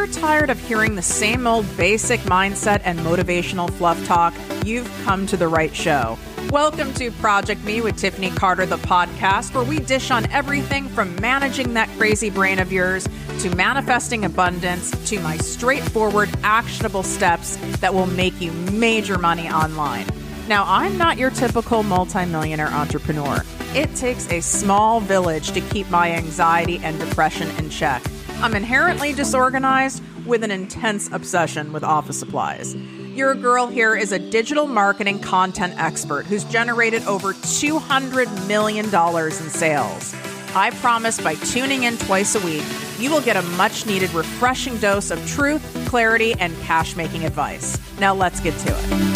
you're tired of hearing the same old basic mindset and motivational fluff talk, you've come to the right show. Welcome to Project Me with Tiffany Carter, the podcast, where we dish on everything from managing that crazy brain of yours to manifesting abundance to my straightforward, actionable steps that will make you major money online. Now, I'm not your typical multimillionaire entrepreneur. It takes a small village to keep my anxiety and depression in check. I'm inherently disorganized with an intense obsession with office supplies. Your girl here is a digital marketing content expert who's generated over $200 million in sales. I promise by tuning in twice a week, you will get a much needed refreshing dose of truth, clarity, and cash making advice. Now let's get to it.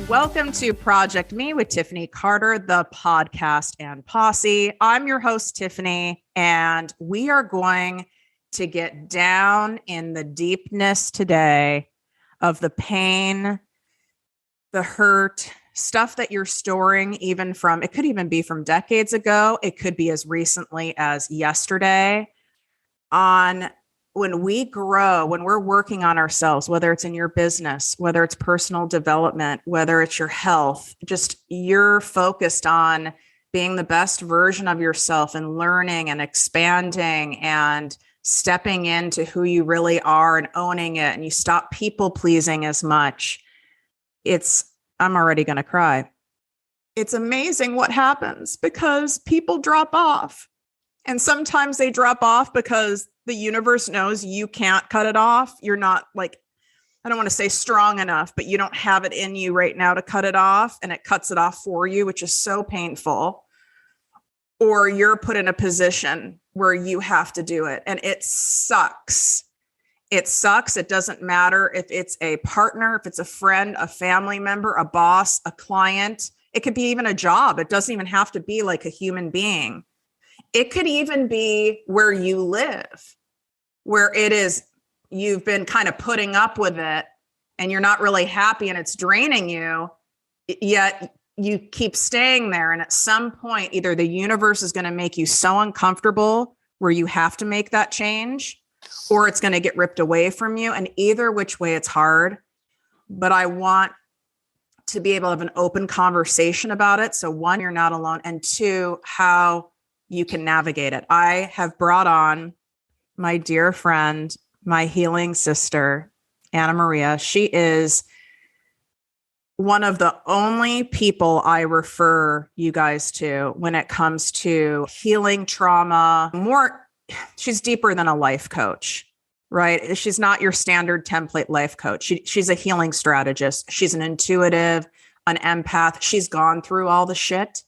Welcome to Project Me with Tiffany Carter, the podcast and posse. I'm your host, Tiffany, and we are going to get down in the deepness today of the pain, the hurt, stuff that you're storing even from, it could even be from decades ago. It could be as recently as yesterday. On when we grow, when we're working on ourselves, whether it's in your business, whether it's personal development, whether it's your health, just you're focused on being the best version of yourself and learning and expanding and stepping into who you really are and owning it. And you stop people pleasing as much. I'm already going to cry. It's amazing what happens because people drop off. And sometimes they drop off because the universe knows you can't cut it off. You're not I don't want to say strong enough, but you don't have it in you right now to cut it off, and it cuts it off for you, which is so painful. Or you're put in a position where you have to do it, and it sucks. It sucks. It doesn't matter if it's a partner, if it's a friend, a family member, a boss, a client. It could be even a job. It doesn't even have to be like a human being. It could even be where you live, where it is, you've been kind of putting up with it and you're not really happy and it's draining you, yet you keep staying there. And at some point, either the universe is going to make you so uncomfortable where you have to make that change, or it's going to get ripped away from you. And either which way, it's hard. But I want to be able to have an open conversation about it. So one, you're not alone. And two, how you can navigate it. I have brought on my dear friend, my healing sister, Anna Maria. She is one of the only people I refer you guys to when it comes to healing trauma. She's deeper than a life coach, right? She's not your standard template life coach. She's a healing strategist. She's an intuitive, an empath. She's gone through all the shit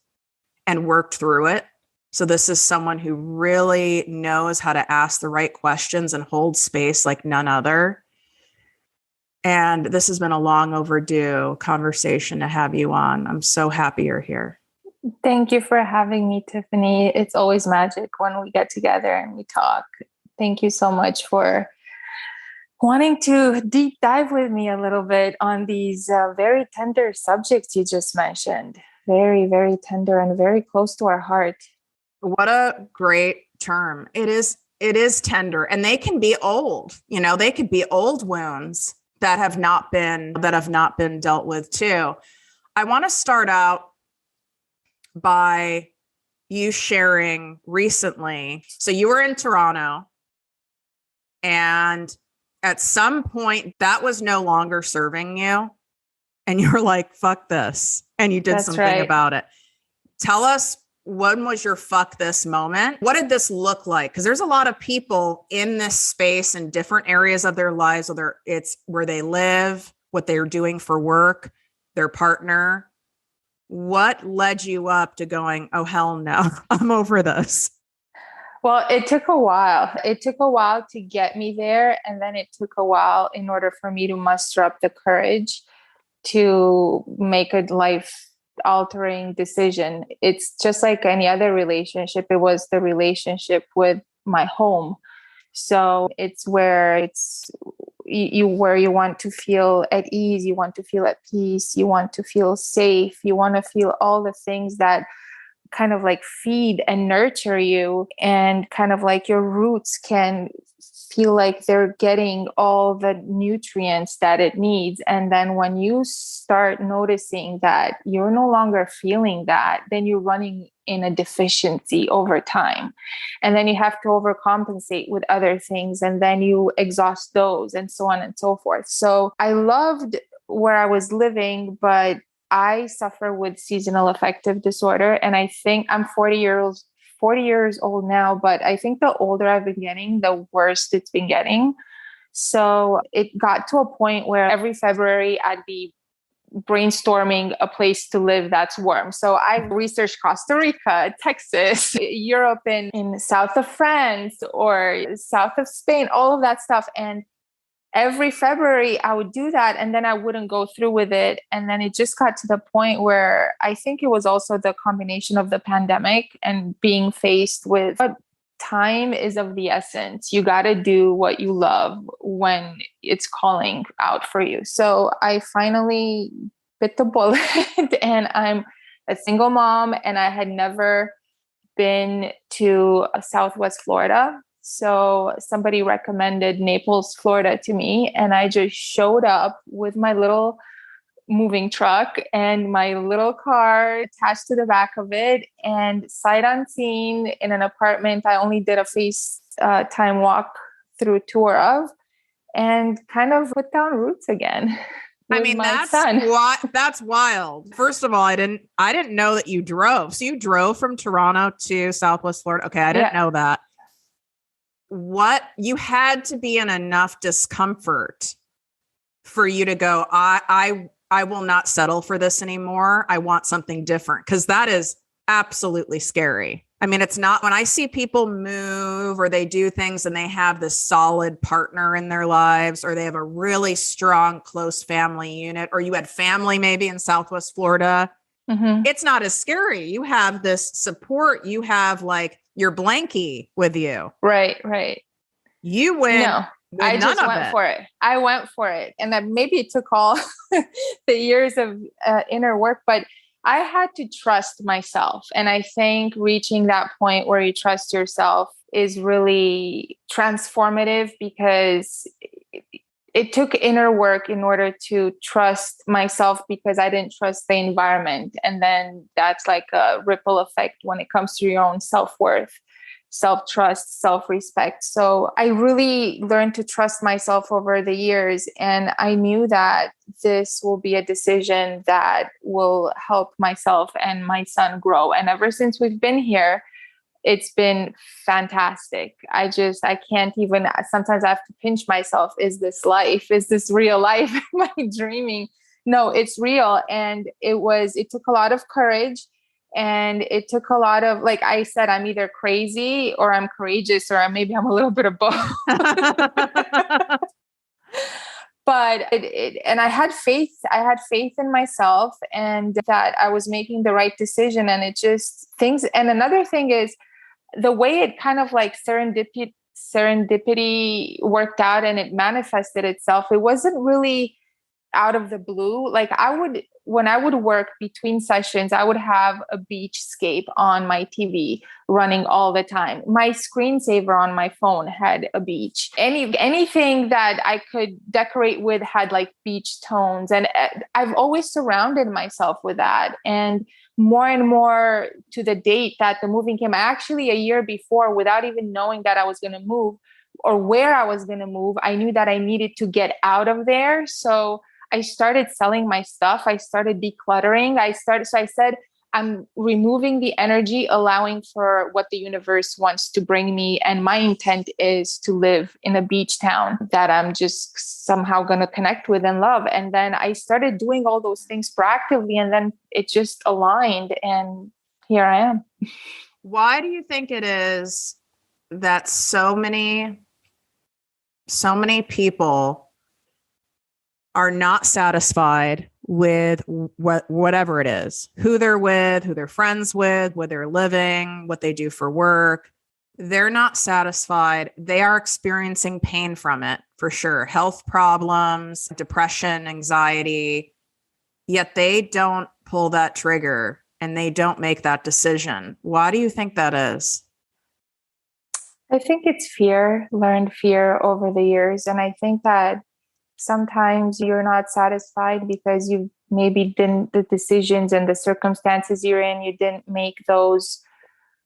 and worked through it. So this is someone who really knows how to ask the right questions and hold space like none other. And this has been a long overdue conversation to have you on. I'm so happy you're here. Thank you for having me, Tiffany. It's always magic when we get together and we talk. Thank you so much for wanting to deep dive with me a little bit on these very tender subjects you just mentioned. Very, very tender and very close to our heart. What a great term. It is tender, and they can be old. They could be old wounds that have not been dealt with too. I want to start out by you sharing recently. So you were in Toronto, and at some point that was no longer serving you, and you were like, fuck this. And you did That's something right. about it. Tell us, when was your fuck this moment? What did this look like? Because there's a lot of people in this space in different areas of their lives, whether it's where they live, what they're doing for work, their partner. What led you up to going, oh, hell no, I'm over this? Well, it took a while. It took a while to get me there. And then it took a while in order for me to muster up the courage to make a life-altering decision. It's just like any other relationship. It was the relationship with my home. So it's where you want to feel at ease, you want to feel at peace, you want to feel safe, you want to feel all the things that kind of like feed and nurture you, and kind of like your roots can feel like they're getting all the nutrients that it needs. And then when you start noticing that you're no longer feeling that, then you're running in a deficiency over time. And then you have to overcompensate with other things, and then you exhaust those, and so on and so forth. So I loved where I was living, but I suffer with seasonal affective disorder. And I think I'm 40 years old now, but I think the older I've been getting, the worse it's been getting. So it got to a point where every February I'd be brainstorming a place to live that's warm. So I researched Costa Rica, Texas, Europe, in south of France or south of Spain, all of that stuff. And every February I would do that, and then I wouldn't go through with it. And then it just got to the point where I think it was also the combination of the pandemic and being faced with what time is of the essence. You got to do what you love when it's calling out for you. So I finally bit the bullet and I'm a single mom, and I had never been to Southwest Florida. So somebody recommended Naples, Florida to me, and I just showed up with my little moving truck and my little car attached to the back of it, and sight unseen in an apartment I only did a FaceTime walk through tour of, and kind of put down roots again. I mean, that's wild. First of all, I didn't know that you drove. So you drove from Toronto to Southwest Florida. Okay, I didn't know that. What you had to be in enough discomfort for you to go, I will not settle for this anymore. I want something different, because that is absolutely scary. I mean, it's not, when I see people move or they do things and they have this solid partner in their lives, or they have a really strong, close family unit, or you had family maybe in Southwest Florida, it's not as scary. You have this support. You have like your blankie with you. Right. You went. No, I just went for it. I went for it. And then maybe it took all the years of inner work, but I had to trust myself. And I think reaching that point where you trust yourself is really transformative, because it took inner work in order to trust myself, because I didn't trust the environment. And then that's like a ripple effect when it comes to your own self-worth, self-trust, self-respect. So I really learned to trust myself over the years. And I knew that this will be a decision that will help myself and my son grow. And ever since we've been here, it's been fantastic. I can't even, sometimes I have to pinch myself. Is this life? Is this real life? Am I dreaming? No, it's real. And it took a lot of courage, and it took a lot of, like I said, I'm either crazy or I'm courageous, or maybe I'm a little bit of both. But and I had faith in myself, and that I was making the right decision. And it just things. And another thing is, the way it kind of like serendipity worked out and it manifested itself, it wasn't really out of the blue. Like when I would work between sessions, I would have a beachscape on my TV running all the time. My screensaver on my phone had a beach. Anything that I could decorate with had like beach tones. And I've always surrounded myself with that. And more to the date that the moving came, actually a year before, without even knowing that I was going to move or where I was going to move, I knew that I needed to get out of there. So I started selling my stuff. I started decluttering. So I said, I'm removing the energy, allowing for what the universe wants to bring me. And my intent is to live in a beach town that I'm just somehow going to connect with and love. And then I started doing all those things proactively, and then it just aligned, and here I am. Why do you think it is that so many people are not satisfied with whatever it is, who they're with, who they're friends with, where they're living, what they do for work? They're not satisfied. They are experiencing pain from it, for sure. Health problems, depression, anxiety, yet they don't pull that trigger and they don't make that decision. Why do you think that is? I think it's fear, learned fear over the years. And I think that sometimes you're not satisfied because you maybe didn't, the decisions and the circumstances you're in, you didn't make those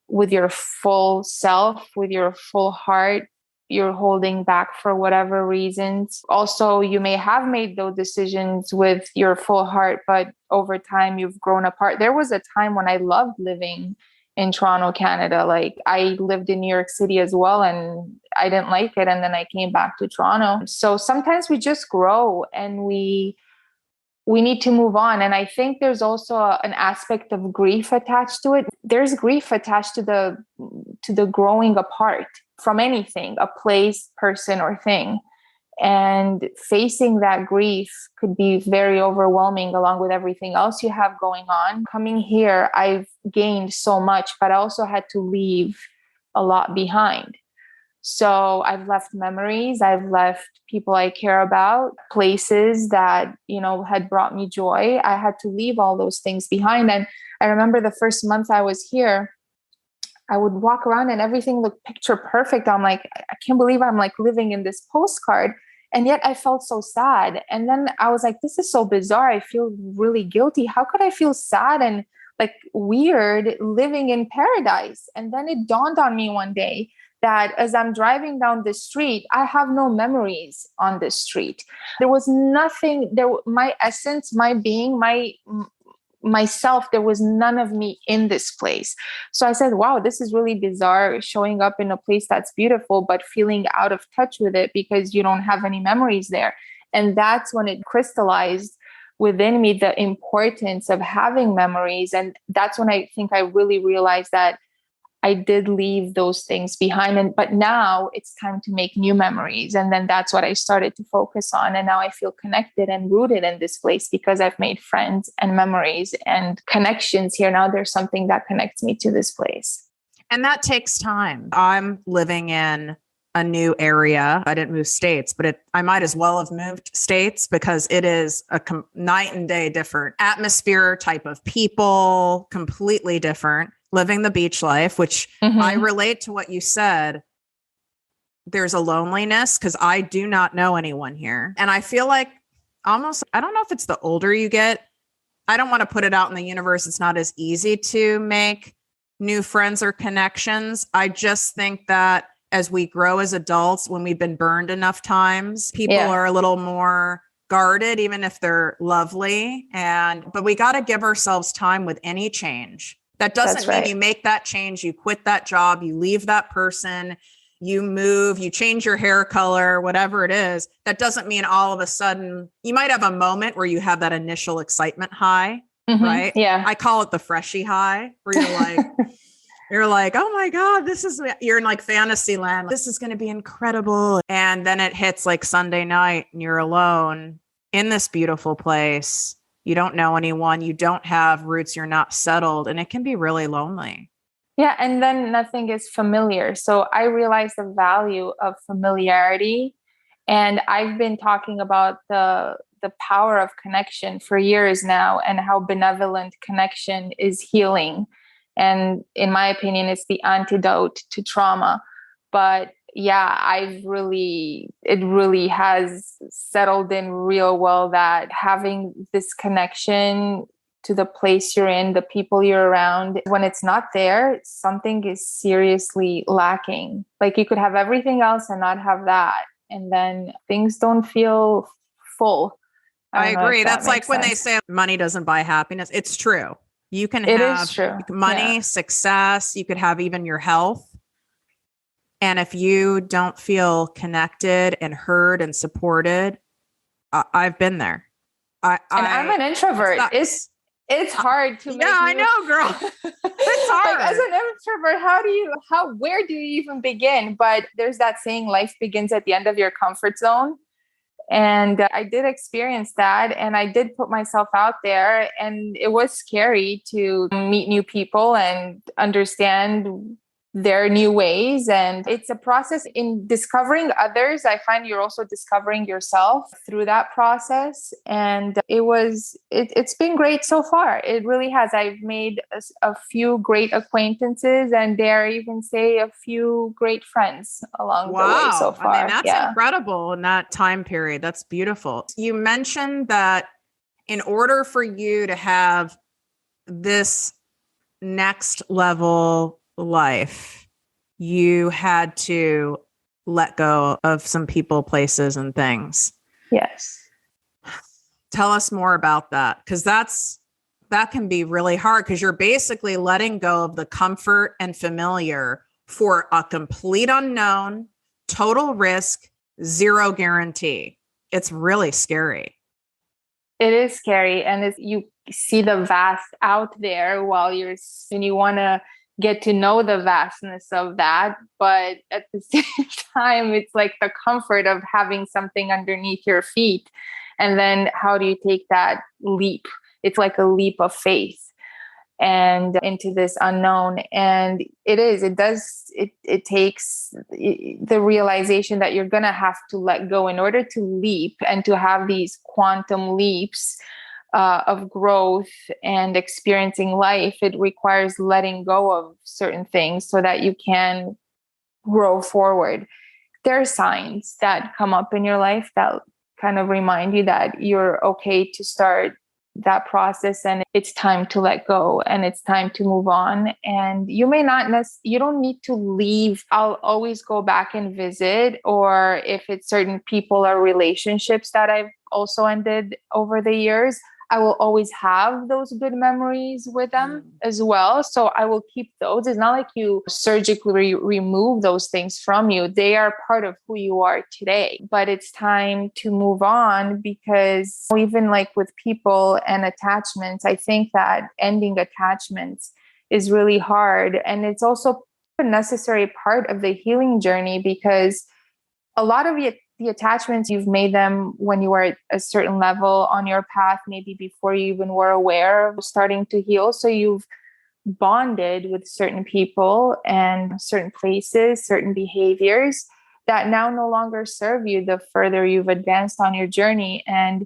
with your full self, with your full heart. You're holding back for whatever reasons. Also, you may have made those decisions with your full heart, but over time you've grown apart. There was a time when I loved living in Toronto, Canada. Like I lived in New York City as well, and I didn't like it. And then I came back to Toronto. So sometimes we just grow and we need to move on. And I think there's also an aspect of grief attached to it. There's grief attached to the growing apart from anything, a place, person, or thing. And facing that grief could be very overwhelming along with everything else you have going on. Coming here, I've gained so much, but I also had to leave a lot behind. So I've left memories, I've left people I care about, places that, had brought me joy. I had to leave all those things behind. And I remember the first month I was here, I would walk around and everything looked picture perfect. I'm like, I can't believe I'm like living in this postcard. And yet I felt so sad. And then I was like, this is so bizarre. I feel really guilty. How could I feel sad and like weird living in paradise? And then it dawned on me one day that as I'm driving down the street, I have no memories on this street. There was nothing there. My essence, my being, myself, there was none of me in this place. So I said, wow, this is really bizarre, showing up in a place that's beautiful, but feeling out of touch with it because you don't have any memories there. And that's when it crystallized within me the importance of having memories. And that's when I think I really realized that I did leave those things behind. But now it's time to make new memories. And then that's what I started to focus on. And now I feel connected and rooted in this place because I've made friends and memories and connections here. Now there's something that connects me to this place. And that takes time. I'm living in a new area. I didn't move states, but I might as well have moved states because it is a night and day different atmosphere, type of people, completely different. Living the beach life, which I relate to what you said. There's a loneliness because I do not know anyone here. And I feel like almost, I don't know if it's the older you get. I don't want to put it out in the universe. It's not as easy to make new friends or connections. I just think that as we grow as adults, when we've been burned enough times, people are a little more guarded, even if they're lovely. But we got to give ourselves time with any change. That doesn't mean you make that change, you quit that job, you leave that person, you move, you change your hair color, whatever it is. That doesn't mean all of a sudden you might have a moment where you have that initial excitement high, right? Yeah. I call it the freshie high, where you're like, oh my God, you're in like fantasy land. This is going to be incredible. And then it hits like Sunday night and you're alone in this beautiful place. You don't know anyone, you don't have roots, you're not settled, and it can be really lonely. Yeah. And then nothing is familiar. So I realized the value of familiarity. And I've been talking about the power of connection for years now and how benevolent connection is healing. And in my opinion, it's the antidote to trauma. But yeah, it really has settled in real well that having this connection to the place you're in, the people you're around, when it's not there, something is seriously lacking. Like you could have everything else and not have that. And then things don't feel full. I agree. That's like when they say money doesn't buy happiness. It's true. You can have money, success, you could have even your health. And if you don't feel connected and heard and supported, I've been there. I'm an introvert. It's hard to make. Yeah, I know, girl. It's hard. Like, as an introvert, where do you even begin? But there's that saying, life begins at the end of your comfort zone. And I did experience that. And I did put myself out there. And it was scary to meet new people and understand their new ways. And it's a process in discovering others. I find you're also discovering yourself through that process. And it's been great so far. It really has. I've made a few great acquaintances, and dare even say a few great friends along the way so far. I mean, that's incredible in that time period. That's beautiful. You mentioned that in order for you to have this next level life, you had to let go of some people, places, and things. Yes. Tell us more about that, because that can be really hard, because you're basically letting go of the comfort and familiar for a complete unknown, total risk, zero guarantee. It's really scary. It is scary. And you see the vast out there and you want to get to know the vastness of that. But at the same time, it's like the comfort of having something underneath your feet. And then how do you take that leap? It's like a leap of faith and into this unknown. And it takes the realization that you're going to have to let go in order to leap and to have these quantum leaps of growth and experiencing life. It requires letting go of certain things so that you can grow forward. There are signs that come up in your life that kind of remind you that you're okay to start that process, and it's time to let go and it's time to move on. And you may not you don't need to leave. I'll always go back and visit, or if it's certain people or relationships that I've also ended over the years, I will always have those good memories with them as well. So I will keep those. It's not like you surgically remove those things from you. They are part of who you are today. But it's time to move on, because even like with people and attachments, I think that ending attachments is really hard. And it's also a necessary part of the healing journey, because a lot of the attachments, you've made them when you were at a certain level on your path, maybe before you even were aware of starting to heal. So you've bonded with certain people and certain places, certain behaviors that now no longer serve you the further you've advanced on your journey. And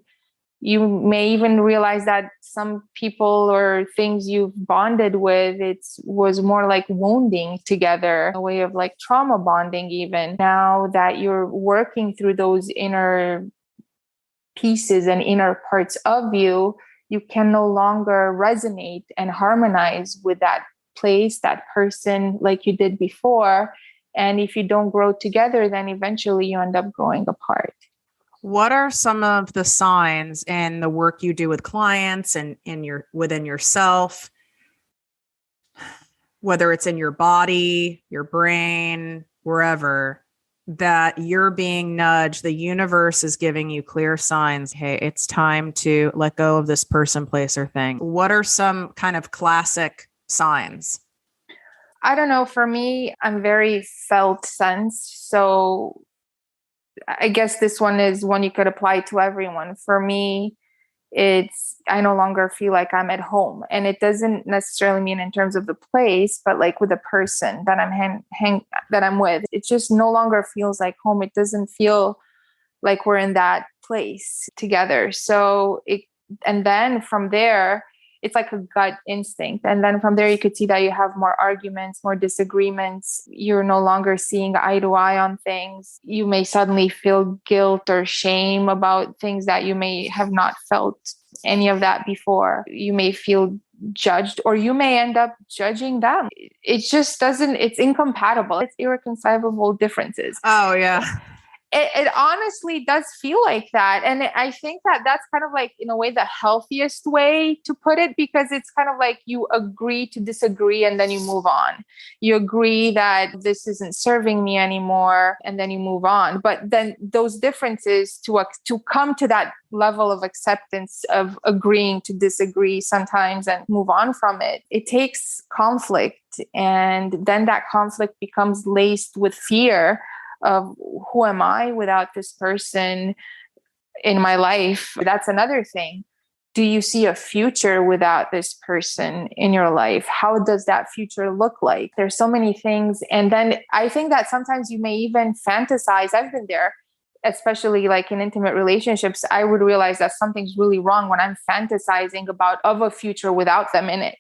you may even realize that some people or things you've bonded with, it was more like wounding together, a way of like trauma bonding even. Now that you're working through those inner pieces and inner parts of you, you can no longer resonate and harmonize with that place, that person like you did before. And if you don't grow together, then eventually you end up growing apart. What are some of the signs in the work you do with clients and within yourself, whether it's in your body, your brain, wherever, that you're being nudged, the universe is giving you clear signs, hey, it's time to let go of this person, place, or thing? What are some kind of classic signs? I don't know. For me, I'm very felt sensed. So I guess this one is one you could apply to everyone. For me, I no longer feel like I'm at home. And it doesn't necessarily mean in terms of the place, but like with the person that I'm with, it just no longer feels like home. It doesn't feel like we're in that place together. And then from there, it's like a gut instinct. And then from there, you could see that you have more arguments, more disagreements. You're no longer seeing eye to eye on things. You may suddenly feel guilt or shame about things that you may have not felt any of that before. You may feel judged, or you may end up judging them. It just it's incompatible. It's irreconcilable differences. Oh, yeah. It honestly does feel like that. And I think that that's kind of like, in a way, the healthiest way to put it, because it's kind of like you agree to disagree and then you move on. You agree that this isn't serving me anymore and then you move on. But then those differences to come to that level of acceptance of agreeing to disagree sometimes and move on from it, it takes conflict. And then that conflict becomes laced with fear of who am I without this person in my life? That's another thing. do you see a future without this person in your life? How does that future look like? There's so many things. And then I think that sometimes you may even fantasize. I've been there, especially like in intimate relationships. I would realize that something's really wrong when I'm fantasizing of a future without them in it.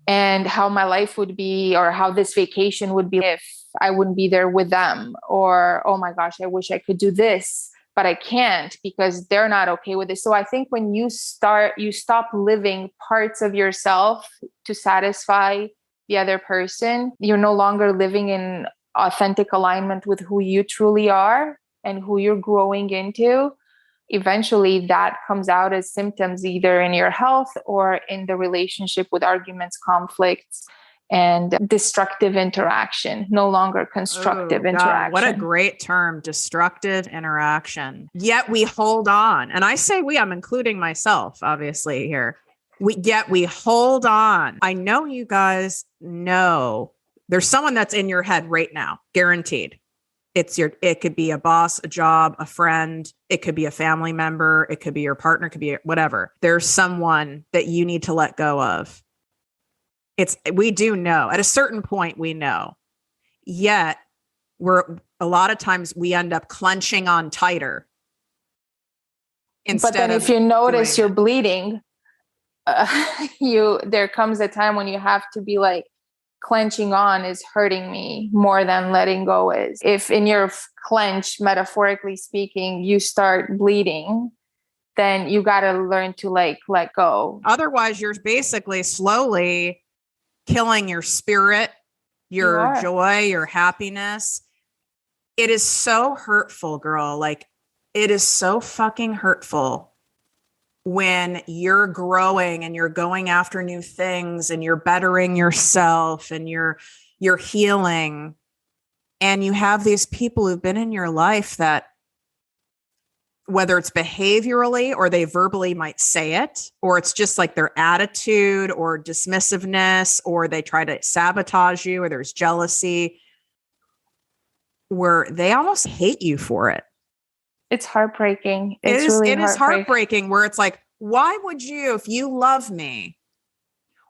And how my life would be, or how this vacation would be if I wouldn't be there with them. Or, oh my gosh, I wish I could do this, but I can't because they're not okay with it. So I think when you stop living parts of yourself to satisfy the other person, you're no longer living in authentic alignment with who you truly are and who you're growing into. Eventually that comes out as symptoms either in your health or in the relationship, with arguments, conflicts, and destructive interaction, no longer constructive interaction. What a great term, destructive interaction. Yet we hold on. And I say we, I'm including myself, obviously, here. We hold on. I know you guys know there's someone that's in your head right now, guaranteed. It could be a boss, a job, a friend. It could be a family member. It could be your partner. It could be whatever. There's someone that you need to let go of. We do know at a certain point, we know, yet a lot of times we end up clenching on tighter. But then if you notice you're bleeding, there comes a time when you have to be like, clenching on is hurting me more than letting go is. If in your clench, metaphorically speaking, you start bleeding, then you got to learn to like let go. Otherwise, you're basically slowly killing your spirit, your joy, your happiness. It is so hurtful, girl. Like, it is so fucking hurtful when you're growing and you're going after new things and you're bettering yourself and you're healing, and you have these people who've been in your life that, whether it's behaviorally or they verbally might say it, or it's just like their attitude or dismissiveness, or they try to sabotage you, or there's jealousy, where they almost hate you for it. It's heartbreaking. It is heartbreaking, where it's like, why would you, if you love me,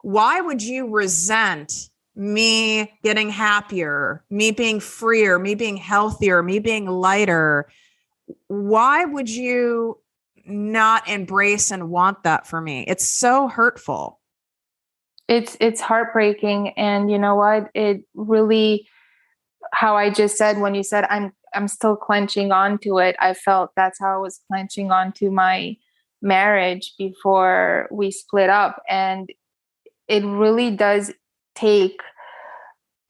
why would you resent me getting happier, me being freer, me being healthier, me being lighter? Why would you not embrace and want that for me? It's so hurtful. It's heartbreaking. And you know what? It really, how I just said, when you said I'm still clenching onto it, I felt that's how I was clenching onto my marriage before we split up. And it really does take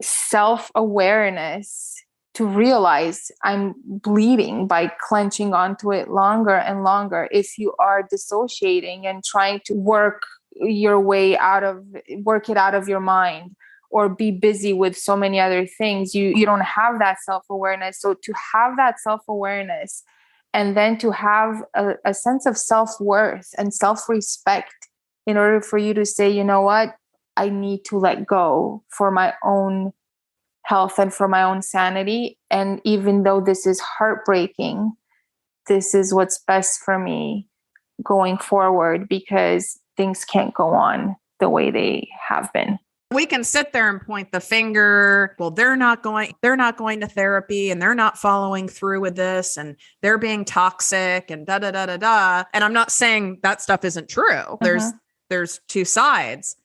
self-awareness to realize I'm bleeding by clenching onto it longer and longer. If you are dissociating and trying to work it out of your mind, or be busy with so many other things, you don't have that self-awareness. So to have that self-awareness, and then to have a sense of self-worth and self-respect in order for you to say, you know what, I need to let go for my own health and for my own sanity. And even though this is heartbreaking, this is what's best for me going forward, because things can't go on the way they have been. We can sit there and point the finger. Well, they're not going to therapy, and they're not following through with this, and they're being toxic, and da da da da da. And I'm not saying that stuff isn't true. There's two sides,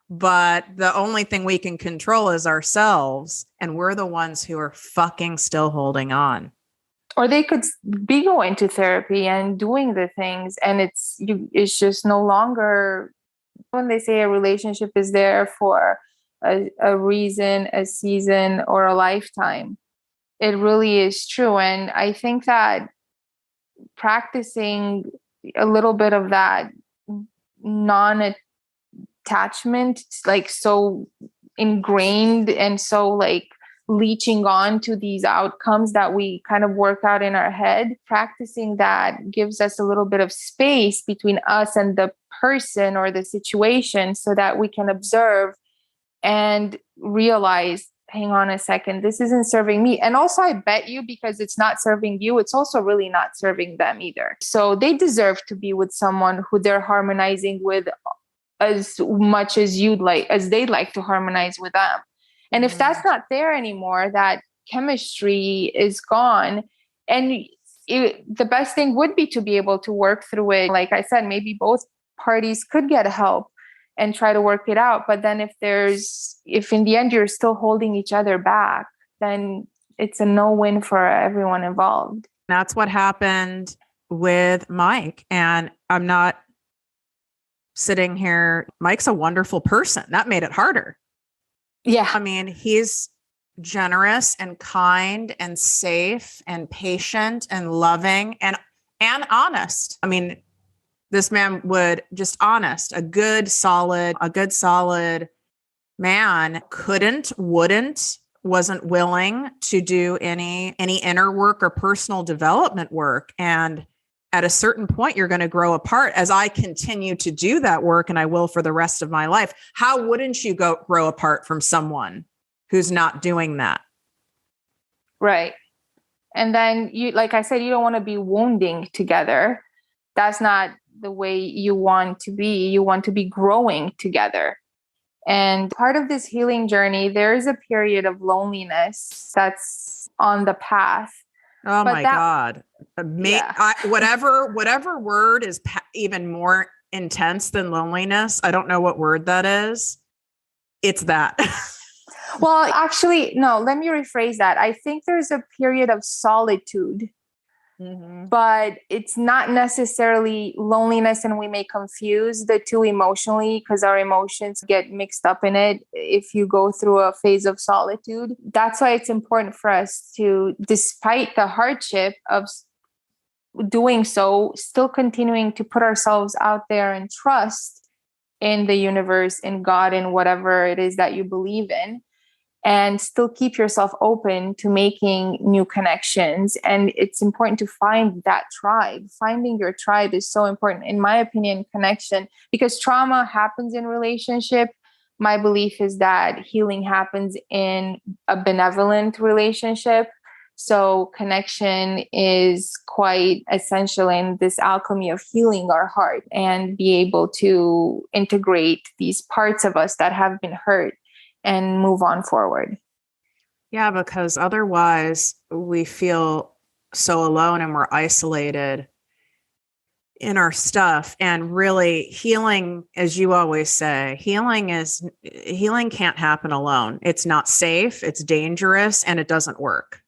but the only thing we can control is ourselves, and we're the ones who are fucking still holding on. Or they could be going to therapy and doing the things, and it's just no longer. When they say a relationship is there for a reason, a season, or a lifetime, it really is true. And I think that practicing a little bit of that non-attachment, like so ingrained and so like leeching on to these outcomes that we kind of work out in our head, practicing that gives us a little bit of space between us and the person or the situation, so that we can observe and realize, hang on a second, this isn't serving me. And also, I bet you, because it's not serving you, it's also really not serving them either. So they deserve to be with someone who they're harmonizing with as much as they'd like to harmonize with them. And if that's not there anymore, that chemistry is gone. And the best thing would be to be able to work through it. Like I said, maybe both parties could get help and try to work it out. But then if in the end you're still holding each other back, then it's a no-win for everyone involved. That's what happened with Mike. And I'm not sitting here. Mike's a wonderful person. That made it harder. Yeah. I mean, he's generous and kind and safe and patient and loving and honest. I mean, this man would just honest, a good, solid man wasn't willing to do any inner work or personal development work. And at a certain point, you're going to grow apart. As I continue to do that work, and I will for the rest of my life, how wouldn't you grow apart from someone who's not doing that? Right. And then like I said, you don't want to be wounding together. That's not the way you want to be. You want to be growing together. And part of this healing journey, there is a period of loneliness that's on the path. Oh my God. Yeah. Whatever word is even more intense than loneliness. I don't know what word that is. It's that. Well, actually, no, let me rephrase that. I think there's a period of solitude, but it's not necessarily loneliness, and we may confuse the two emotionally because our emotions get mixed up in it if you go through a phase of solitude. That's why it's important for us to, despite the hardship of doing so, still continuing to put ourselves out there and trust in the universe, in God, in whatever it is that you believe in, and still keep yourself open to making new connections. And it's important to find that tribe. Finding your tribe is so important, in my opinion, connection, because trauma happens in relationship. My belief is that healing happens in a benevolent relationship. So connection is quite essential in this alchemy of healing our heart and be able to integrate these parts of us that have been hurt and move on forward. Yeah, because otherwise we feel so alone and we're isolated in our stuff. And really, healing, as you always say, healing can't happen alone. It's not safe, it's dangerous, and it doesn't work.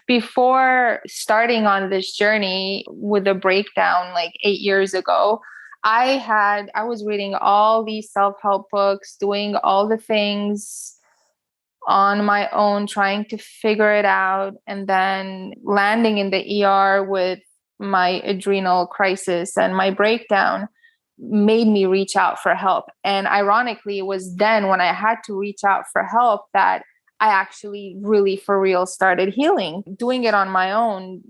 Before starting on this journey with a breakdown like 8 years ago, I was reading all these self-help books, doing all the things on my own, trying to figure it out, and then landing in the ER with my adrenal crisis and my breakdown made me reach out for help. And ironically, it was then when I had to reach out for help that I actually really for real started healing. Doing it on my own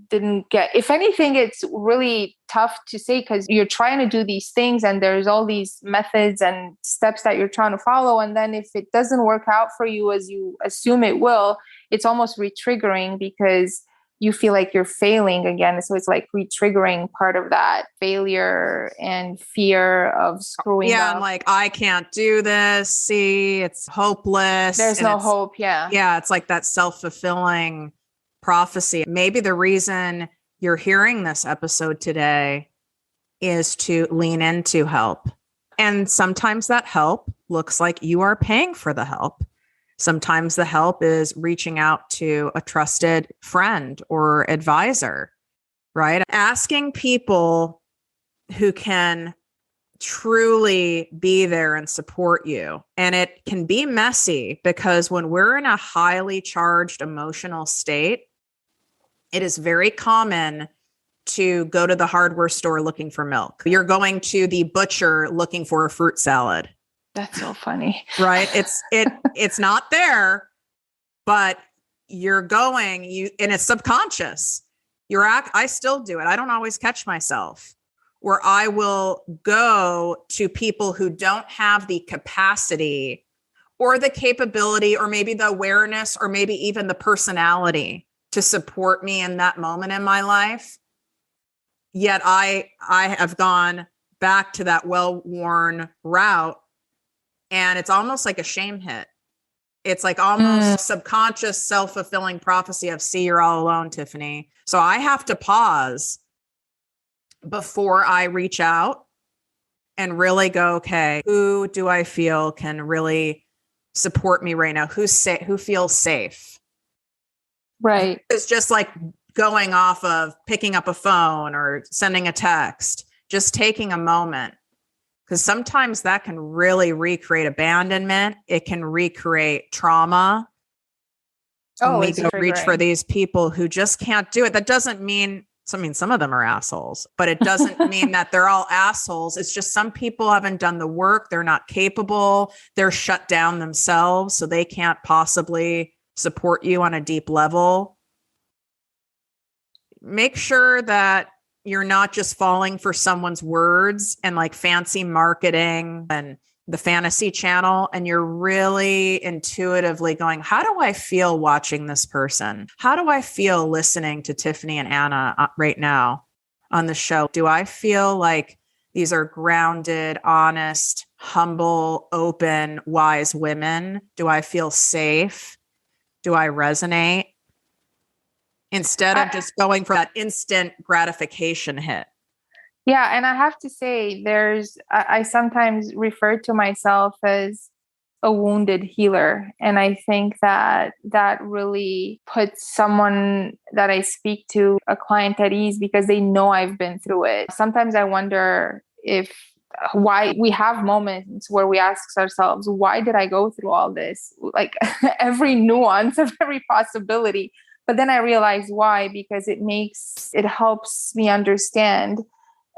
didn't get, if anything, it's really tough to say because you're trying to do these things and there's all these methods and steps that you're trying to follow. And then if it doesn't work out for you as you assume it will, it's almost re-triggering because you feel like you're failing again. So it's like re-triggering part of that failure and fear of screwing up. Yeah, I'm like, I can't do this. See, it's hopeless. There's no hope. Yeah. Yeah, it's like that self-fulfilling prophecy. Maybe the reason you're hearing this episode today is to lean into help. And sometimes that help looks like you are paying for the help. Sometimes the help is reaching out to a trusted friend or advisor, right? Asking people who can truly be there and support you. And it can be messy because when we're in a highly charged emotional state, it is very common to go to the hardware store looking for milk. You're going to the butcher looking for a fruit salad. That's so funny. Right? It's not there, but you're going, and it's subconscious. I still do it. I don't always catch myself where I will go to people who don't have the capacity or the capability, or maybe the awareness, or maybe even the personality to support me in that moment in my life. Yet I have gone back to that well-worn route, and it's almost like a shame hit. It's like almost subconscious self-fulfilling prophecy of, see, you're all alone, Tiffany. So I have to pause before I reach out and really go, okay, who do I feel can really support me right now? Who feels safe? Right. It's just like going off of picking up a phone or sending a text, just taking a moment. Because sometimes that can really recreate abandonment. It can recreate trauma. Oh, we it's go reach for triggering. these people who just can't do it. That doesn't mean, some of them are assholes, but it doesn't mean that they're all assholes. It's just some people haven't done the work. They're not capable. They're shut down themselves, so they can't possibly support you on a deep level. Make sure that you're not just falling for someone's words and like fancy marketing and the fantasy channel, and you're really intuitively going, how do I feel watching this person? How do I feel listening to Tiffany and Anna right now on the show? Do I feel like these are grounded, honest, humble, open, wise women? Do I feel safe? Do I resonate? Instead of just going for that instant gratification hit. Yeah. And I have to say, I sometimes refer to myself as a wounded healer. And I think that really puts someone that I speak to, a client, at ease, because they know I've been through it. Sometimes I wonder why we have moments where we ask ourselves, why did I go through all this? Like every nuance of every possibility. But then I realize why, because it helps me understand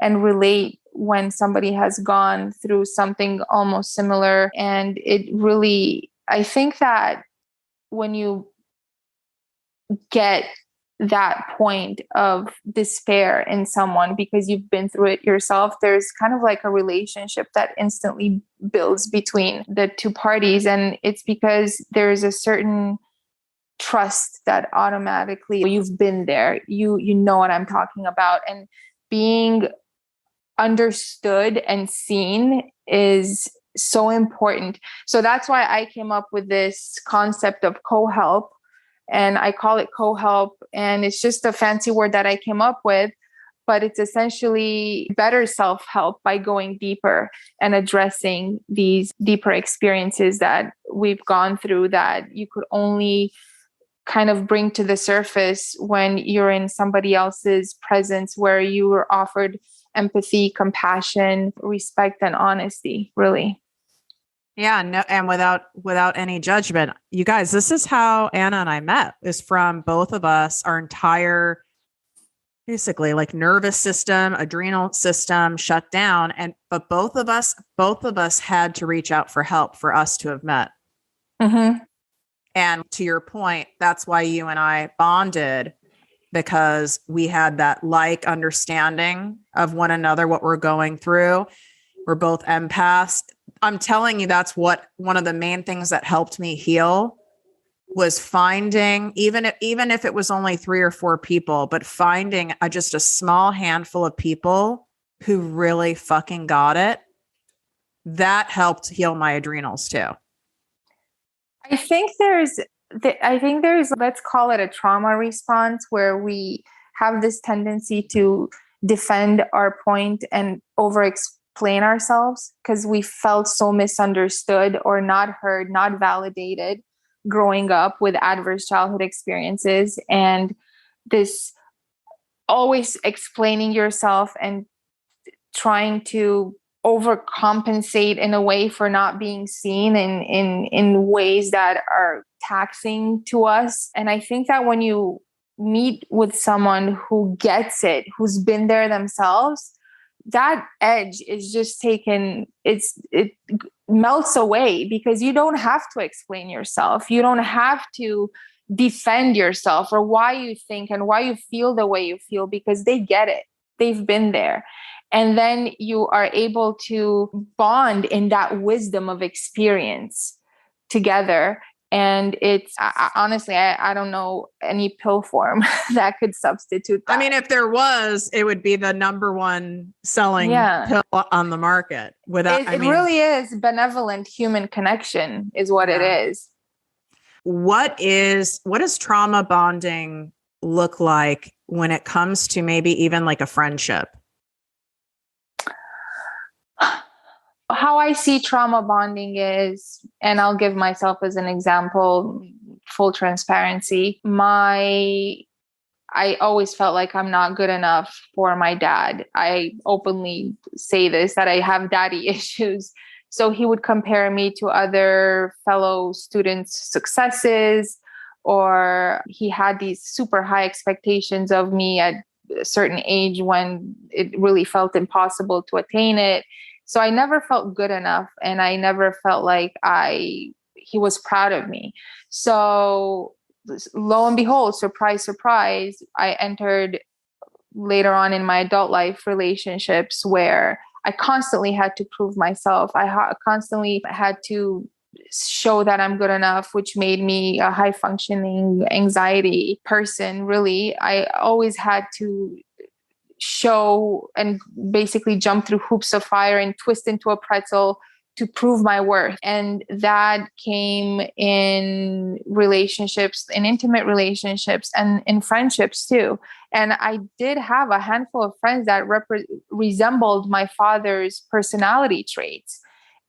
and relate when somebody has gone through something almost similar. And it really, I think that when you get that point of despair in someone because you've been through it yourself, there's kind of like a relationship that instantly builds between the two parties. And it's because there's a certain trust that automatically, you've been there, you know what I'm talking about. And being understood and seen is so important. So that's why I came up with this concept of co-help, and I call it co-help. And it's just a fancy word that I came up with, but it's essentially better self-help by going deeper and addressing these deeper experiences that we've gone through that you could only kind of bring to the surface when you're in somebody else's presence, where you were offered empathy, compassion, respect, and honesty, really. Yeah, no, and without any judgment. You guys, this is how Anna and I met, is from both of us, our entire basically like nervous system, adrenal system shut down. But both of us had to reach out for help for us to have met. Mm-hmm. And to your point, that's why you and I bonded, because we had that like understanding of one another, what we're going through. We're both empaths. I'm telling you, that's what one of the main things that helped me heal was finding, even if it was only 3 or 4 people, but finding just a small handful of people who really fucking got it. That helped heal my adrenals too. I think there's, let's call it a trauma response, where we have this tendency to defend our point and over explain ourselves because we felt so misunderstood or not heard, not validated growing up with adverse childhood experiences. And this always explaining yourself and trying to overcompensate in a way for not being seen in ways that are taxing to us. And I think that when you meet with someone who gets it, who's been there themselves, that edge is just taken, it melts away, because you don't have to explain yourself. You don't have to defend yourself or why you think and why you feel the way you feel, because they get it. They've been there. And then you are able to bond in that wisdom of experience. together. And it's honestly, I don't know any pill form that could substitute that. I mean, if there was, it would be the number one selling pill on the market. It really is benevolent human connection is what it is. What does trauma bonding look like when it comes to maybe even like a friendship? How I see trauma bonding is, and I'll give myself as an example, full transparency. I always felt like I'm not good enough for my dad. I openly say this, that I have daddy issues. So he would compare me to other fellow students' successes, or he had these super high expectations of me at a certain age when it really felt impossible to attain it. So I never felt good enough, and I never felt like he was proud of me. So lo and behold, surprise, surprise, I entered later on in my adult life relationships where I constantly had to prove myself. I constantly had to show that I'm good enough, which made me a high functioning anxiety person. Really, I always had to show and basically jump through hoops of fire and twist into a pretzel to prove my worth. And that came in relationships, in intimate relationships, and in friendships too. And I did have a handful of friends that resembled my father's personality traits.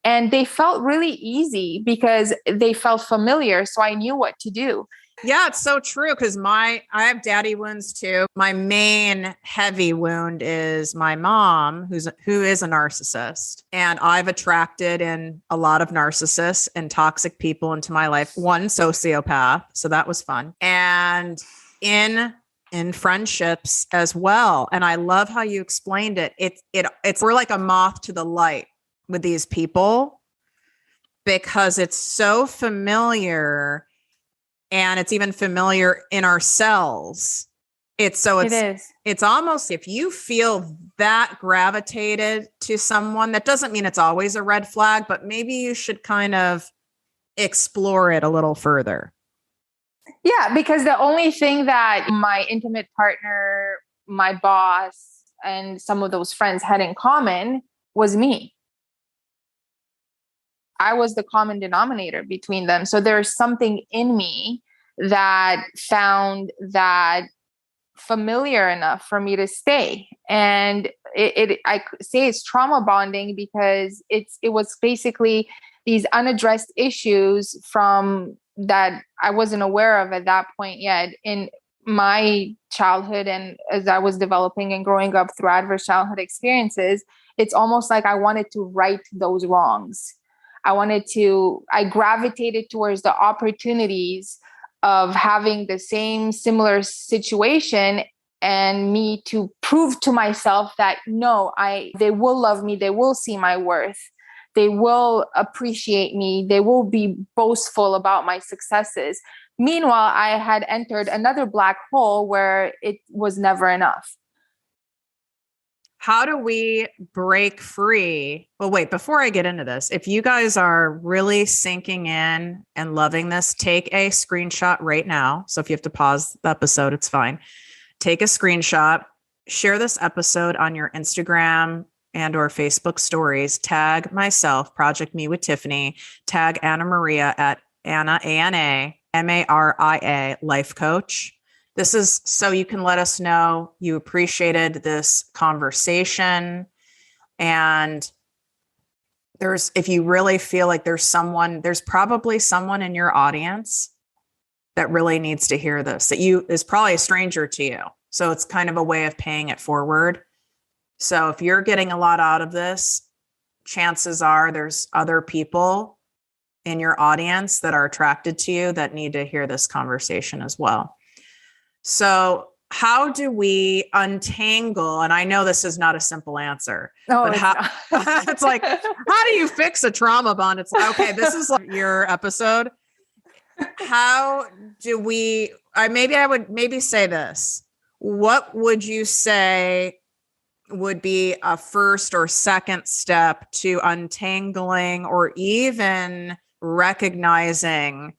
And they felt really easy because they felt familiar. So I knew what to do. Yeah, it's so true. Because I have daddy wounds too. My main heavy wound is my mom, who is a narcissist. And I've attracted in a lot of narcissists and toxic people into my life. One sociopath. So that was fun. And in friendships as well. And I love how you explained it. We're like a moth to the light with these people because it's so familiar. And it's even familiar in ourselves. It's almost, if you feel that gravitated to someone, that doesn't mean it's always a red flag, but maybe you should kind of explore it a little further. Yeah, because the only thing that my intimate partner, my boss, and some of those friends had in common was me. I was the common denominator between them. So there's something in me that found that familiar enough for me to stay. And I say it's trauma bonding because it was basically these unaddressed issues from that I wasn't aware of at that point yet in my childhood. And as I was developing and growing up through adverse childhood experiences, it's almost like I wanted to right those wrongs. I gravitated towards the opportunities of having the same similar situation and me to prove to myself that no, they will love me. They will see my worth. They will appreciate me. They will be boastful about my successes. Meanwhile, I had entered another black hole where it was never enough. How do we break free? Well, wait, before I get into this, if you guys are really sinking in and loving this, take a screenshot right now. So if you have to pause the episode, it's fine. Take a screenshot, share this episode on your Instagram and or Facebook stories, tag myself, ProjectME with Tiffany, tag Anna Maria at Anna, ANA, MARIA, life coach. This is so you can let us know you appreciated this conversation. And if you really feel like there's probably someone in your audience that really needs to hear this, is probably a stranger to you. So it's kind of a way of paying it forward. So if you're getting a lot out of this, chances are there's other people in your audience that are attracted to you that need to hear this conversation as well. So how do we untangle? And I know this is not a simple answer, but it's like, how do you fix a trauma bond? It's like, okay, this is like your episode. How do we, I would say this. What would you say would be a first or second step to untangling or even recognizing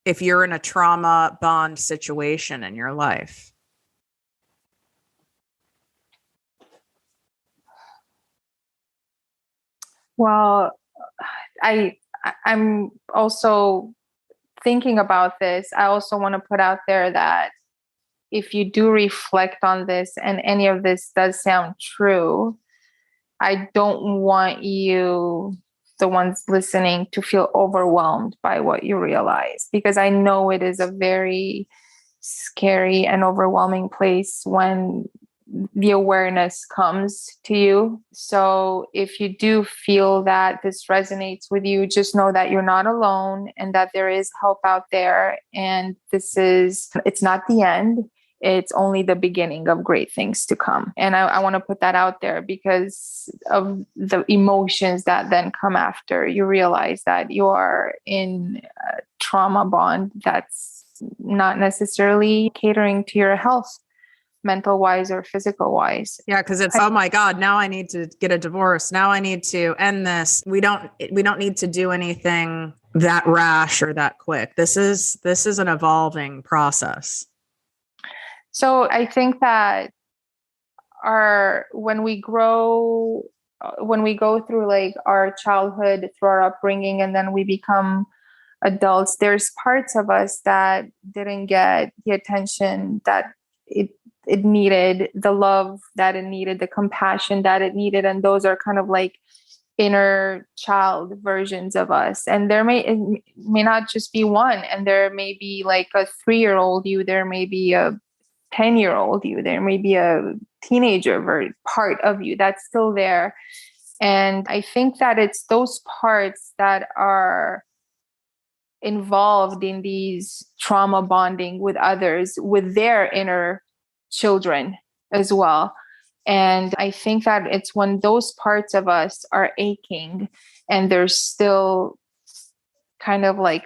if you're in a trauma bond situation in your life? Well, I'm also thinking about this. I also want to put out there that if you do reflect on this and any of this does sound true, I don't want you, the ones listening, to feel overwhelmed by what you realize, because I know it is a very scary and overwhelming place when the awareness comes to you. So if you do feel that this resonates with you, just know that you're not alone and that there is help out there. And it's not the end. It's only the beginning of great things to come. And I want to put that out there because of the emotions that then come after you realize that you are in a trauma bond that's not necessarily catering to your health, mental wise or physical wise. Yeah, because it's, oh my God, now I need to get a divorce. Now I need to end this. We don't need to do anything that rash or that quick. This is an evolving process. So I think that when we go through like our childhood, through our upbringing, and then we become adults, there's parts of us that didn't get the attention that it needed, the love that it needed, the compassion that it needed. And those are kind of like inner child versions of us. And it may not just be one, and there may be like a 3-year-old you, there may be a 10-year-old you, there may be a teenager part of you that's still there. And I think that it's those parts that are involved in these trauma bonding with others, with their inner children as well. And I think that it's when those parts of us are aching and they're still kind of like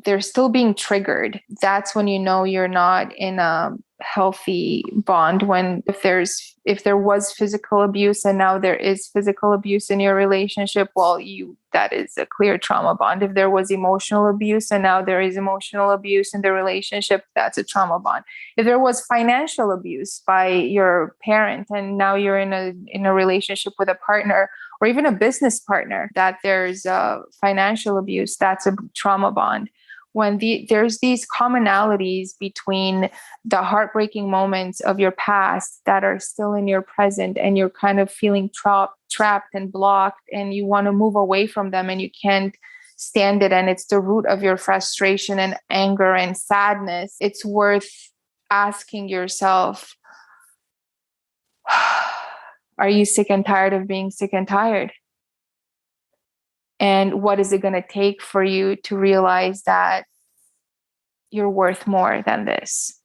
they're still being triggered, that's when you know you're not in a healthy bond. When if there was physical abuse and now there is physical abuse in your relationship, well, that is a clear trauma bond. If there was emotional abuse and now there is emotional abuse in the relationship, that's a trauma bond. If there was financial abuse by your parent and now you're in a relationship with a partner or even a business partner, that there's financial abuse, that's a trauma bond. When there's these commonalities between the heartbreaking moments of your past that are still in your present, and you're kind of feeling trapped and blocked, and you want to move away from them and you can't stand it, and it's the root of your frustration and anger and sadness, it's worth asking yourself, are you sick and tired of being sick and tired? And what is it going to take for you to realize that you're worth more than this?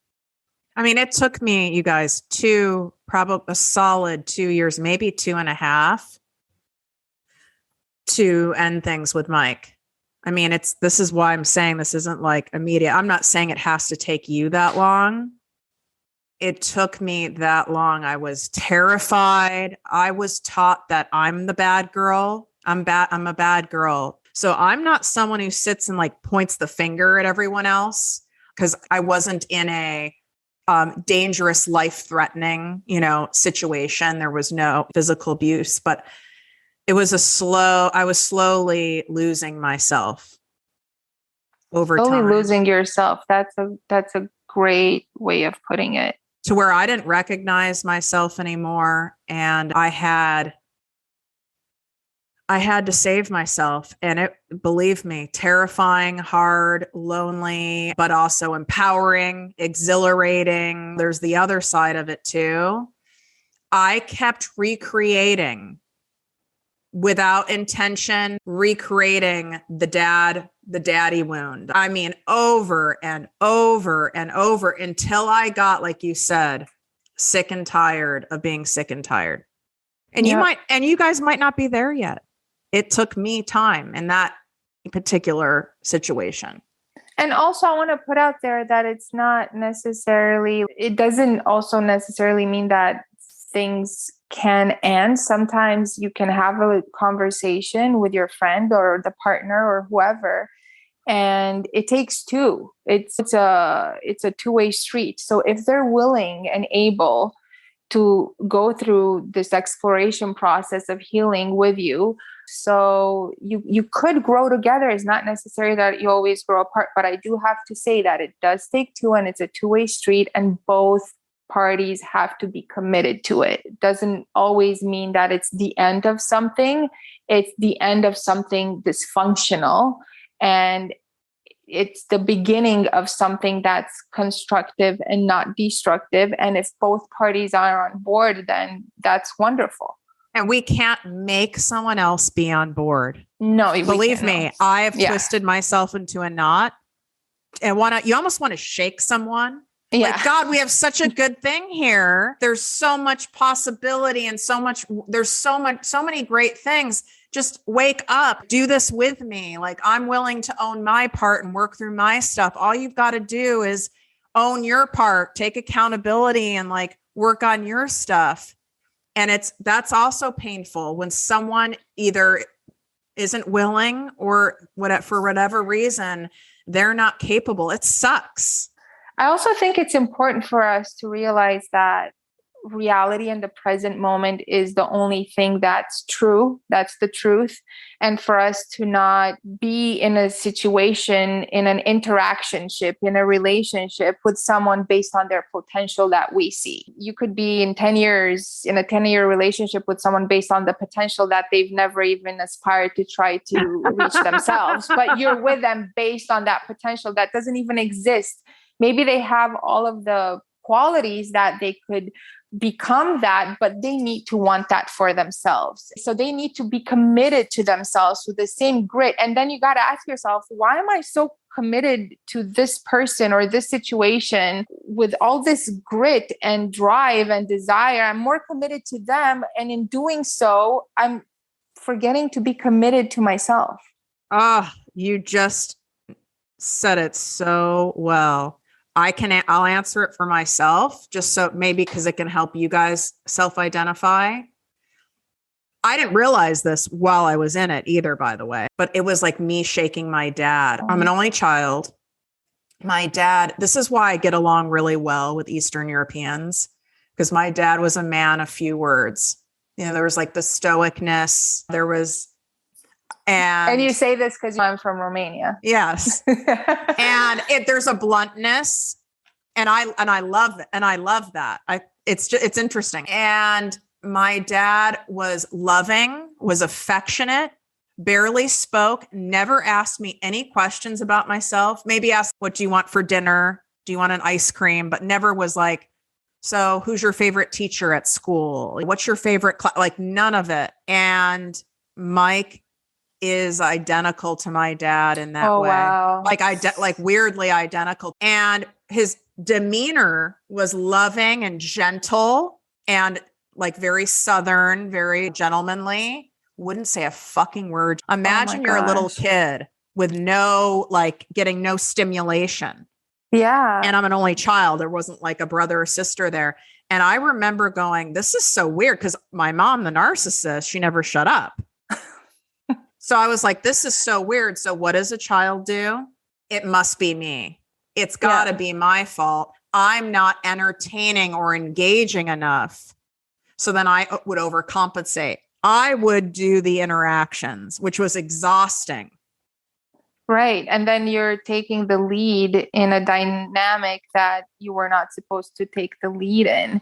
I mean, it took me, you guys, probably a solid 2 years, maybe 2.5, to end things with Mike. I mean, this is why I'm saying this isn't like immediate. I'm not saying it has to take you that long. It took me that long. I was terrified. I was taught that I'm the bad girl. I'm a bad girl. So I'm not someone who sits and like points the finger at everyone else, because I wasn't in a dangerous, life-threatening, situation. There was no physical abuse, but it was I was slowly losing myself over time. Slowly losing yourself. That's a great way of putting it. To where I didn't recognize myself anymore. And I had to save myself. And it, believe me, terrifying, hard, lonely, but also empowering, exhilarating. There's the other side of it too. I kept recreating, without intention, recreating the daddy wound. I mean, over and over and over until I got, like you said, sick and tired of being sick and tired. And you guys might not be there yet. It took me time in that particular situation. And also I want to put out there that it doesn't also necessarily mean that things can end. Sometimes you can have a conversation with your friend or the partner or whoever, and it takes two. It's a two-way street. So if they're willing and able to go through this exploration process of healing with you, so you could grow together. It's not necessary that you always grow apart, but I do have to say that it does take two, and it's a two-way street, and both parties have to be committed to it. It doesn't always mean that it's the end of something. It's the end of something dysfunctional, and it's the beginning of something that's constructive and not destructive. And if both parties are on board, then that's wonderful. And we can't make someone else be on board. No, believe me, I have twisted myself into a knot and you almost want to shake someone. Yeah. Like, God, we have such a good thing here. There's so much possibility and there's so many great things. Just wake up, do this with me. Like, I'm willing to own my part and work through my stuff. All you've got to do is own your part, take accountability, and like work on your stuff. And that's also painful when someone either isn't willing or for whatever reason, they're not capable. It sucks. I also think it's important for us to realize that reality in the present moment is the only thing that's true. That's the truth. And for us to not be in a situation, in an interactionship, in a relationship with someone based on their potential that we see. You could be in a 10-year relationship with someone based on the potential that they've never even aspired to try to reach themselves. But you're with them based on that potential that doesn't even exist. Maybe they have all of the qualities that they could become that, but they need to want that for themselves. So they need to be committed to themselves with the same grit. And then you got to ask yourself, why am I so committed to this person or this situation with all this grit and drive and desire? I'm more committed to them. And in doing so, I'm forgetting to be committed to myself. You just said it so well. I'll answer it for myself, just so maybe because it can help you guys self-identify. I didn't realize this while I was in it either, by the way, but it was like me shaking my dad. I'm an only child. My dad, this is why I get along really well with Eastern Europeans, because my dad was a man of few words. You know, there was like the stoicness, and you say this because I'm from Romania. Yes. And there's a bluntness, and I love it. And I love that. It's interesting. And my dad was loving, was affectionate, barely spoke, never asked me any questions about myself. Maybe asked, what do you want for dinner? Do you want an ice cream? But never was like, so who's your favorite teacher at school? What's your favorite class? Like, none of it. And Mike is identical to my dad in that way. Wow. Like weirdly identical. And his demeanor was loving and gentle and like very Southern, very gentlemanly. Wouldn't say a fucking word. Imagine you're a little kid with getting no stimulation. Yeah. And I'm an only child. There wasn't like a brother or sister there. And I remember going, this is so weird, because my mom, the narcissist, she never shut up. So I was like, this is so weird. So what does a child do? It must be me. It's got to be my fault. I'm not entertaining or engaging enough. So then I would overcompensate. I would do the interactions, which was exhausting. Right. And then you're taking the lead in a dynamic that you were not supposed to take the lead in.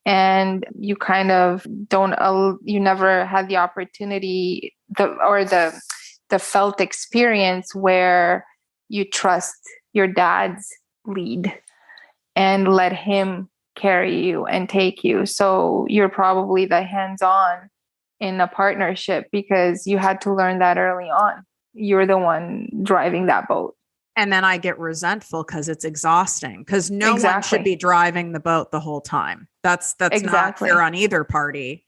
And you kind of you never had the opportunity the felt experience where you trust your dad's lead and let him carry you and take you. So you're probably the hands-on in a partnership because you had to learn that early on. You're the one driving that boat. And then I get resentful because it's exhausting, because no one should be driving the boat the whole time. That's not fair on either party.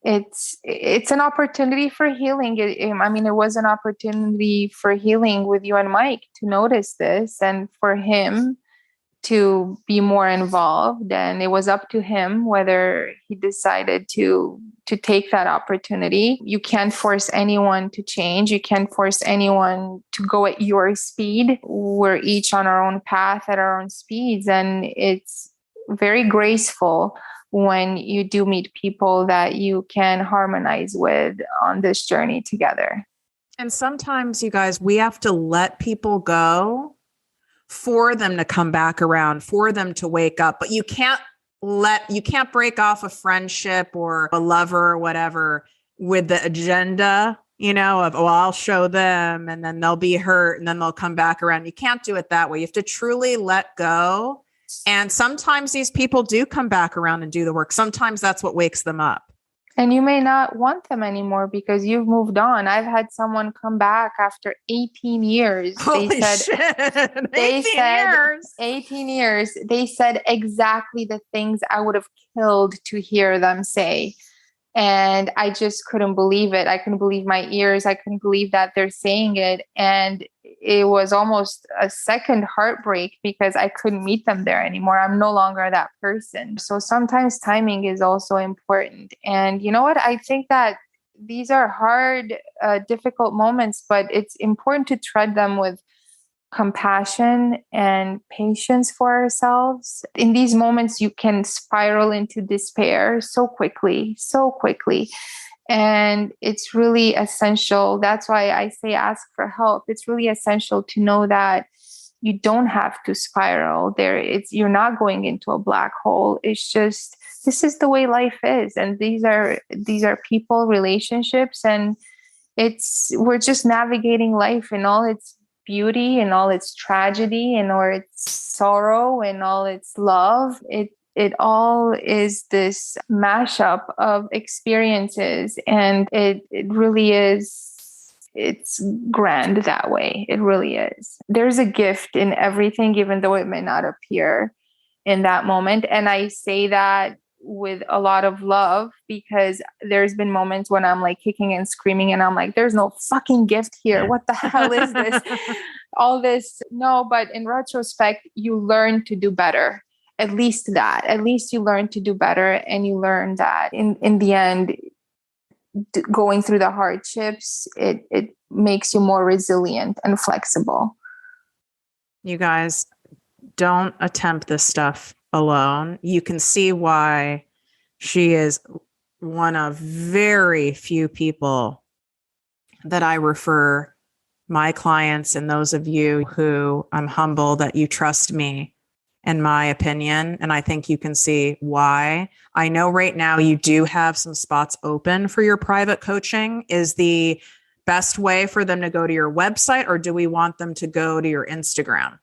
It's an opportunity for healing. I mean, it was an opportunity for healing with you and Mike to notice this, and for him to be more involved, and it was up to him whether he decided to take that opportunity. You can't force anyone to change. You can't force anyone to go at your speed. We're each on our own path at our own speeds, and it's very graceful when you do meet people that you can harmonize with on this journey together. And sometimes, you guys, we have to let people go for them to come back around, for them to wake up. But you can't break off a friendship or a lover or whatever with the agenda, of, I'll show them and then they'll be hurt and then they'll come back around. You can't do it that way. You have to truly let go. And sometimes these people do come back around and do the work. Sometimes that's what wakes them up. And you may not want them anymore because you've moved on. I've had someone come back after 18 years. Holy shit. 18 years. They said exactly the things I would have killed to hear them say. And I just couldn't believe it. I couldn't believe my ears. I couldn't believe that they're saying it. And it was almost a second heartbreak because I couldn't meet them there anymore. I'm no longer that person. So sometimes timing is also important. And you know what? I think that these are hard, difficult moments, but it's important to tread them with compassion and patience for ourselves. In these moments, you can spiral into despair so quickly. And it's really essential. That's why I say ask for help. It's really essential to know that you don't have to spiral there. You're not going into a black hole. It's just, this is the way life is. And these are people, relationships, and we're just navigating life in all its beauty and all its tragedy and all its sorrow and all its love. It all is this mashup of experiences, and it really is, it's grand that way. It really is. There's a gift in everything, even though it may not appear in that moment. And I say that with a lot of love because there's been moments when I'm like kicking and screaming and I'm like, there's no fucking gift here. What the hell is this? All this. No, but in retrospect, you learn to do better. At least you learn to do better. And you learn that in the end, going through the hardships, it makes you more resilient and flexible. You guys, don't attempt this stuff alone. You can see why she is one of very few people that I refer my clients and those of you who I'm humble that you trust me in my opinion. And I think you can see why. I know right now you do have some spots open for your private coaching. Is the best way for them to go to your website, or do we want them to go to your Instagram?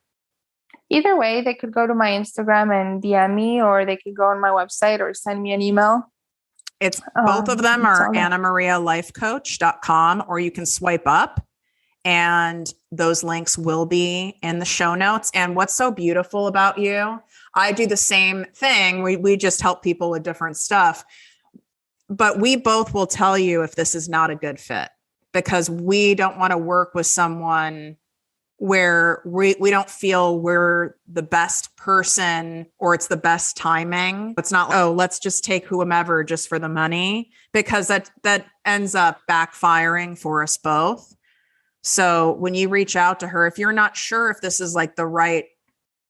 Either way, they could go to my Instagram and DM me, or they could go on my website or send me an email. It's both of them are annamarialifecoach.com, or you can swipe up and those links will be in the show notes. And what's so beautiful about you, I do the same thing. We just help people with different stuff, but we both will tell you if this is not a good fit, because we don't want to work with someone where we don't feel we're the best person or it's the best timing. It's not, oh, let's just take whomever just for the money, because that ends up backfiring for us both. So when you reach out to her, if you're not sure if this is like the right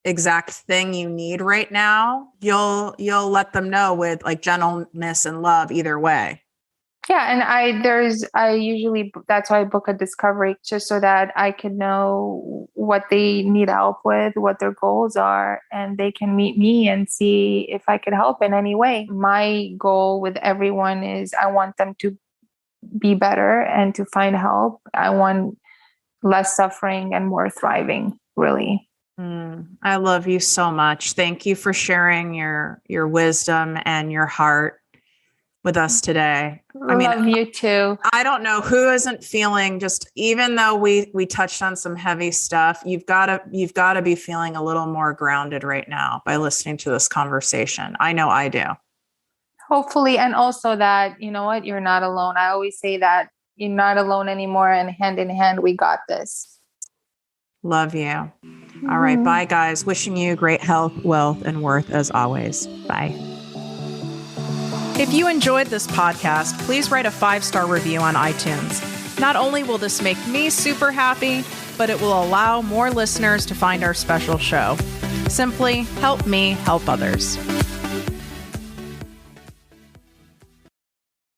exact thing you need right now, you'll let them know with like gentleness and love either way. Yeah. And I usually, that's why I book a discovery, just so that I can know what they need help with, what their goals are, and they can meet me and see if I could help in any way. My goal with everyone is I want them to be better and to find help. I want less suffering and more thriving, really. I love you so much. Thank you for sharing your wisdom and your heart with us today. I mean, love you too. I don't know who isn't feeling, just even though we touched on some heavy stuff, you've got to be feeling a little more grounded right now by listening to this conversation. I know I do. Hopefully. And also that, you know what, you're not alone. I always say that you're not alone anymore, and hand in hand, we got this. Love you. All right. Bye, guys. Wishing you great health, wealth, and worth as always. Bye. If you enjoyed this podcast, please write a 5-star review on iTunes. Not only will this make me super happy, but it will allow more listeners to find our special show. Simply help me help others.